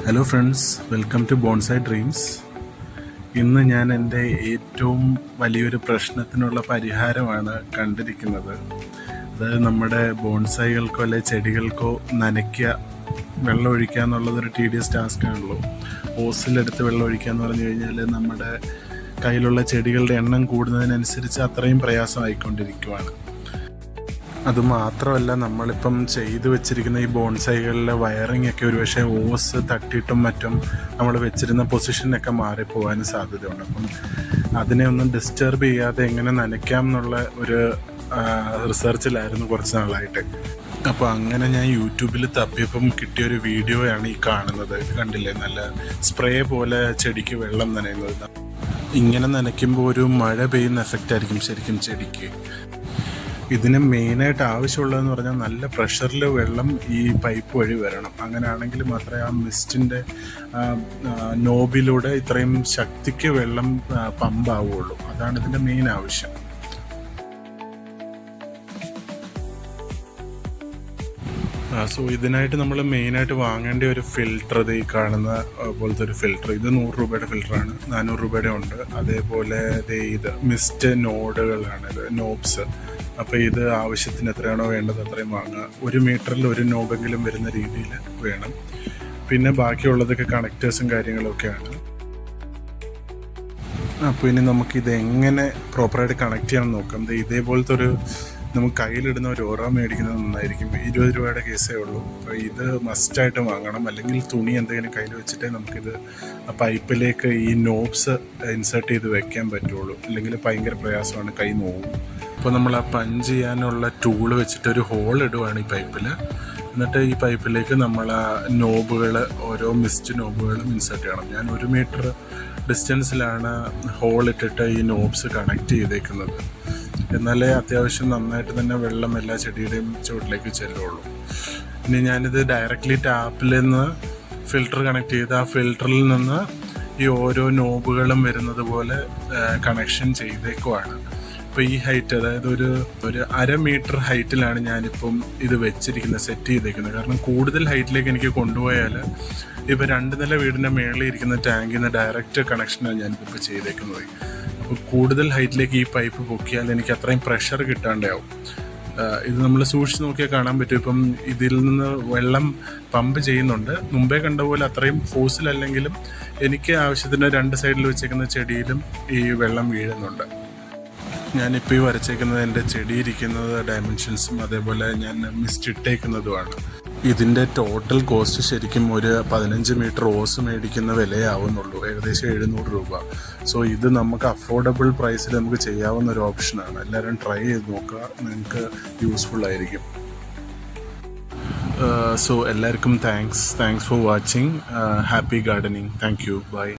Hello friends, welcome to bonsai dreams. ഇന്ന് ഞാൻ എൻ്റെ ഏറ്റവും വലിയൊരു പ്രശ്നത്തിനുള്ള പരിഹാരമാണ് കണ്ടിരിക്കുന്നത്. അതായത് നമ്മുടെ ബോൺസായികൾക്കോ അല്ലെ ചെടികൾക്കോ നനയ്ക്കുക, വെള്ളം ഒഴിക്കുക എന്നുള്ളതൊരു ടീഡിയസ് ടാസ്ക് ആണല്ലോ. ഓസിലെടുത്ത് വെള്ളം ഒഴിക്കുക എന്ന് പറഞ്ഞു കഴിഞ്ഞാൽ നമ്മുടെ കയ്യിലുള്ള ചെടികളുടെ എണ്ണം കൂടുന്നതിനനുസരിച്ച് അത്രയും പ്രയാസമായിക്കൊണ്ടിരിക്കുവാണ്. അതുമാത്രമല്ല, നമ്മളിപ്പം ചെയ്തു വെച്ചിരിക്കുന്ന ഈ ബോൺസായികളിലെ വയറിംഗ് ഒക്കെ ഒരു പക്ഷേ ഓസ് തട്ടിയിട്ടും മറ്റും നമ്മൾ വെച്ചിരുന്ന പൊസിഷനൊക്കെ മാറിപ്പോകാനും സാധ്യതയുണ്ട്. അപ്പം അതിനെ ഒന്നും ഡിസ്റ്റർബ് ചെയ്യാതെ എങ്ങനെ നനയ്ക്കാം എന്നുള്ള ഒരു റിസർച്ചിലായിരുന്നു കുറച്ച് നാളായിട്ട്. അപ്പോൾ അങ്ങനെ ഞാൻ യൂട്യൂബിൽ തപ്പിയപ്പം കിട്ടിയൊരു വീഡിയോയാണ് ഈ കാണുന്നത്. കണ്ടില്ലേ, നല്ല സ്പ്രേ പോലെ ചെടിക്ക് വെള്ളം നനയുന്നത്. ഇങ്ങനെ നനയ്ക്കുമ്പോൾ ഒരു മഴ പെയ്യുന്ന എഫക്റ്റ് ആയിരിക്കും ശരിക്കും ചെടിക്ക്. ഇതിന് മെയിനായിട്ട് ആവശ്യമുള്ളതെന്ന് പറഞ്ഞാൽ നല്ല പ്രഷറിൽ വെള്ളം ഈ പൈപ്പ് വഴി വരണം. അങ്ങനെയാണെങ്കിൽ മാത്രമേ ആ മിസ്റ്റിൻ്റെ നോബിലൂടെ ഇത്രയും ശക്തിക്ക് വെള്ളം പമ്പാവുള്ളൂ. അതാണ് ഇതിൻ്റെ മെയിൻ ആവശ്യം. സോ ഇതിനായിട്ട് നമ്മൾ മെയിനായിട്ട് വാങ്ങേണ്ട ഒരു ഫിൽറ്റർ, ഈ കാണുന്ന പോലത്തെ ഒരു ഫിൽറ്റർ. ഇത് 100 രൂപയുടെ ഫിൽറ്ററാണ്, 400 രൂപയുടെ ഉണ്ട്. അതേപോലെ ഇത് മിസ്റ്റ് നോഡുകളാണ്, ഇത് നോബ്സ്. അപ്പോൾ ഇത് ആവശ്യത്തിന് എത്രയാണോ വേണ്ടത് അത്രയും വാങ്ങുക. 1 മീറ്ററിൽ 1 നോബെങ്കിലും വരുന്ന രീതിയിൽ വേണം. പിന്നെ ബാക്കിയുള്ളതൊക്കെ കണക്റ്റേഴ്സും കാര്യങ്ങളൊക്കെയാണ്. അപ്പോൾ ഇനി നമുക്കിത് എങ്ങനെ പ്രോപ്പറായിട്ട് കണക്ട് ചെയ്യാൻ നോക്കാം. ഇതേപോലത്തെ ഒരു നമുക്ക് കയ്യിലിടുന്ന ഒരു ഓറ മേടിക്കുന്നത് നന്നായിരിക്കും. 20 രൂപയുടെ കേസേ ഉള്ളൂ. അപ്പോൾ ഇത് മസ്റ്റായിട്ട് വാങ്ങണം. അല്ലെങ്കിൽ തുണി എന്തെങ്കിലും കയ്യിൽ വെച്ചിട്ടേ നമുക്കിത് ആ പൈപ്പിലേക്ക് ഈ നോബ്സ് ഇൻസേർട്ട് ചെയ്ത് വെക്കാൻ പറ്റുള്ളൂ. അല്ലെങ്കിൽ ഭയങ്കര പ്രയാസമാണ്, കൈ നോവും. അപ്പോൾ നമ്മൾ ആ പഞ്ച് ചെയ്യാനുള്ള ടൂള് വെച്ചിട്ട് ഒരു ഹോൾ ഇടുവാണ് ഈ പൈപ്പിൽ. എന്നിട്ട് ഈ പൈപ്പിലേക്ക് നമ്മൾ ആ നോബുകൾ, ഓരോ മിസ്റ്റ് നോബുകളും ഇൻസേർട്ട് ചെയ്യണം. ഞാൻ 1 മീറ്റർ ഡിസ്റ്റൻസിലാണ് ഹോൾ ഇട്ടിട്ട് ഈ നോബ്സ് കണക്ട് ചെയ്തേക്കുന്നത്. എന്നാലേ അത്യാവശ്യം നന്നായിട്ട് തന്നെ വെള്ളം എല്ലാ ചെടിയുടെയും ചുവട്ടിലേക്ക് ചെല്ലുള്ളൂ. ഇനി ഞാനിത് ഡയറക്റ്റ്ലി ടാപ്പിൽ നിന്ന് ഫിൽറ്റർ കണക്ട് ചെയ്ത് ആ ഫിൽറ്ററിൽ നിന്ന് ഈ ഓരോ നോബുകളും വരുന്നത് പോലെ കണക്ഷൻ ചെയ്തേക്കുവാണ്. ഇപ്പോൾ ഈ ഹൈറ്റ്, അതായത് ഒരു 1/2 മീറ്റർ ഹൈറ്റിലാണ് ഞാനിപ്പം ഇത് വെച്ചിരിക്കുന്നത്, സെറ്റ് ചെയ്തേക്കുന്നത്. കാരണം കൂടുതൽ ഹൈറ്റിലേക്ക് എനിക്ക് കൊണ്ടുപോയാൽ ഇപ്പോൾ 2 നില വീടിൻ്റെ മേളിൽ ഇരിക്കുന്ന ടാങ്കിൽ നിന്ന് ഡയറക്റ്റ് കണക്ഷനാണ് ഞാനിപ്പോൾ ചെയ്തേക്കുന്നത്. അപ്പോൾ കൂടുതൽ ഹൈറ്റിലേക്ക് ഈ പൈപ്പ് പൊക്കിയാൽ എനിക്ക് അത്രയും പ്രഷർ കിട്ടാണ്ടാവും. ഇത് നമ്മൾ സൂക്ഷിച്ച് നോക്കിയാൽ കാണാൻ പറ്റും. ഇപ്പം ഇതിൽ നിന്ന് വെള്ളം പമ്പ് ചെയ്യുന്നുണ്ട്. മുമ്പേ കണ്ട പോലെ അത്രയും ഫോഴ്സിലല്ലെങ്കിലും എനിക്ക് ആവശ്യത്തിന് 2 സൈഡിൽ വെച്ചേക്കുന്ന ചെടിയിലും ഈ വെള്ളം വീഴുന്നുണ്ട്. ഞാനിപ്പോൾ ഈ വരച്ചേക്കുന്നത് എൻ്റെ ചെടി ഇരിക്കുന്നത് ഡയമെൻഷൻസും അതേപോലെ ഞാൻ മിസ്റ്റ് ഇട്ടേക്കുന്നതുമാണ്. ഇതിൻ്റെ ടോട്ടൽ കോസ്റ്റ് ശരിക്കും ഒരു 15 മീറ്റർ ഓസ് മേടിക്കുന്ന വിലയാവുന്നുള്ളൂ, ഏകദേശം 700 രൂപ. സോ ഇത് നമുക്ക് അഫോർഡബിൾ പ്രൈസിൽ നമുക്ക് ചെയ്യാവുന്ന ഒരു ഓപ്ഷനാണ്. എല്ലാവരും ട്രൈ ചെയ്ത് നോക്കുക, നിങ്ങൾക്ക് യൂസ്ഫുൾ ആയിരിക്കും. സോ എല്ലാവർക്കും thanks for watching. Happy gardening. Thank you. By.